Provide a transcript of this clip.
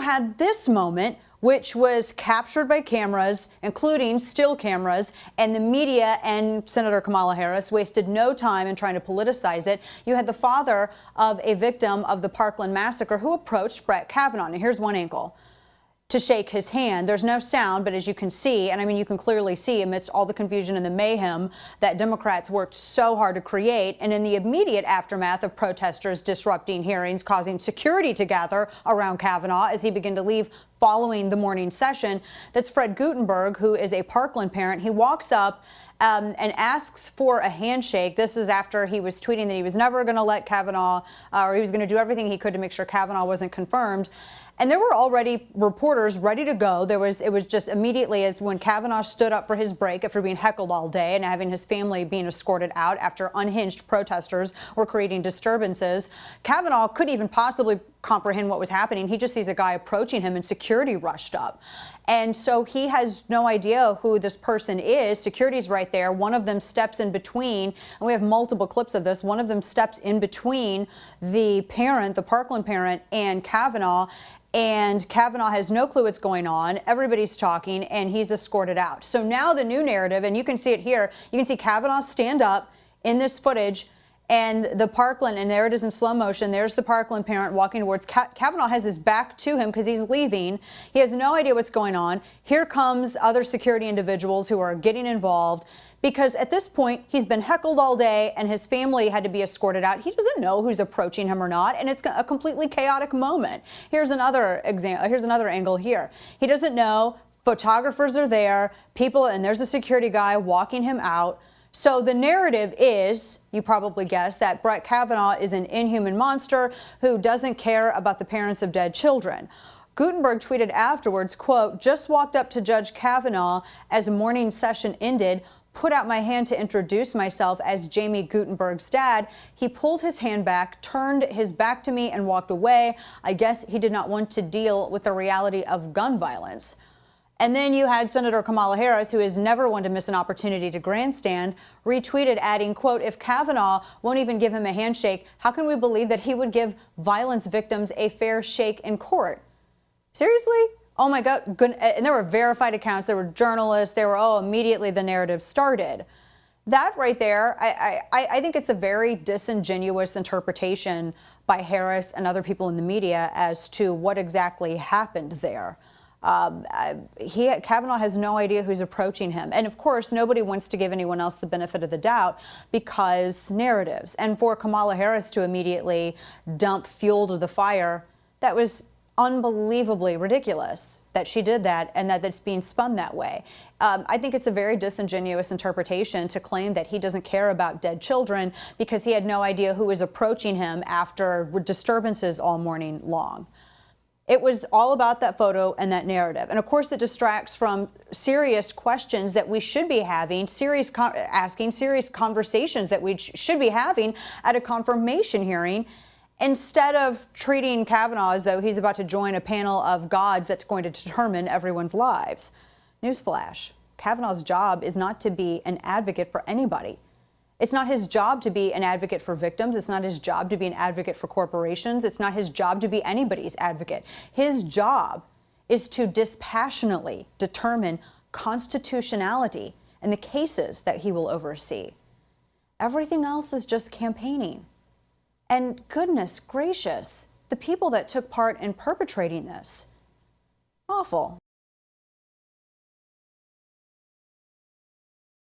had this moment, which was captured by cameras, including still cameras, and the media and Senator Kamala Harris wasted no time in trying to politicize it. You had the father of a victim of the Parkland massacre who approached Brett Kavanaugh. Now, here's one angle. To shake his hand. There's no sound, but as you can see, and I mean, you can clearly see amidst all the confusion and the mayhem that Democrats worked so hard to create, and in the immediate aftermath of protesters disrupting hearings, causing security to gather around Kavanaugh as he began to leave following the morning session, that's Fred Gutenberg, who is a Parkland parent. He walks up and asks for a handshake. This is after he was tweeting that he was never going to let Kavanaugh, or he was going to do everything he could to make sure Kavanaugh wasn't confirmed. And there were already reporters ready to go. It was just immediately as when Kavanaugh stood up for his break after being heckled all day and having his family being escorted out after unhinged protesters were creating disturbances. Kavanaugh couldn't even possibly comprehend what was happening. He just sees a guy approaching him and security rushed up. And so he has no idea who this person is. Security's right there. One of them steps in between, and we have multiple clips of this. One of them steps in between the parent, the Parkland parent, and Kavanaugh. And Kavanaugh has no clue what's going on. Everybody's talking, and he's escorted out. So now the new narrative, and you can see it here, you can see Kavanaugh stand up in this footage, and the Parkland, and there it is in slow motion. There's the Parkland parent walking towards. Kavanaugh has his back to him because he's leaving. He has no idea what's going on. Here comes other security individuals who are getting involved. Because at this point, he's been heckled all day and his family had to be escorted out. He doesn't know who's approaching him or not, and it's a completely chaotic moment. Here's another example. Here's another angle here. He doesn't know. Photographers are there, people, and there's a security guy walking him out. So the narrative is, you probably guessed, that Brett Kavanaugh is an inhuman monster who doesn't care about the parents of dead children. Gutenberg tweeted afterwards, quote, "Just walked up to Judge Kavanaugh as morning session ended, put out my hand to introduce myself as Jamie Gutenberg's dad. He pulled his hand back, turned his back to me and walked away. I guess he did not want to deal with the reality of gun violence." And then you had Senator Kamala Harris, who is never one to miss an opportunity to grandstand, retweeted adding, quote, "If Kavanaugh won't even give him a handshake, how can we believe that he would give violence victims a fair shake in court?" Seriously? Oh my God. And there were verified accounts, there were journalists, immediately the narrative started. That right there, I think it's a very disingenuous interpretation by Harris and other people in the media as to what exactly happened there. Kavanaugh has no idea who's approaching him. And of course, nobody wants to give anyone else the benefit of the doubt because narratives. And for Kamala Harris to immediately dump fuel to the fire, that was unbelievably ridiculous that she did that and that it's being spun that way. I think it's a very disingenuous interpretation to claim that he doesn't care about dead children because he had no idea who was approaching him after disturbances all morning long. It was all about that photo and that narrative. And of course, it distracts from serious questions that we should be having, asking serious conversations that we should be having at a confirmation hearing, instead of treating Kavanaugh as though he's about to join a panel of gods that's going to determine everyone's lives. Newsflash, Kavanaugh's job is not to be an advocate for anybody. It's not his job to be an advocate for victims. It's not his job to be an advocate for corporations. It's not his job to be anybody's advocate. His job is to dispassionately determine constitutionality in the cases that he will oversee. Everything else is just campaigning. And goodness gracious, the people that took part in perpetrating this, awful.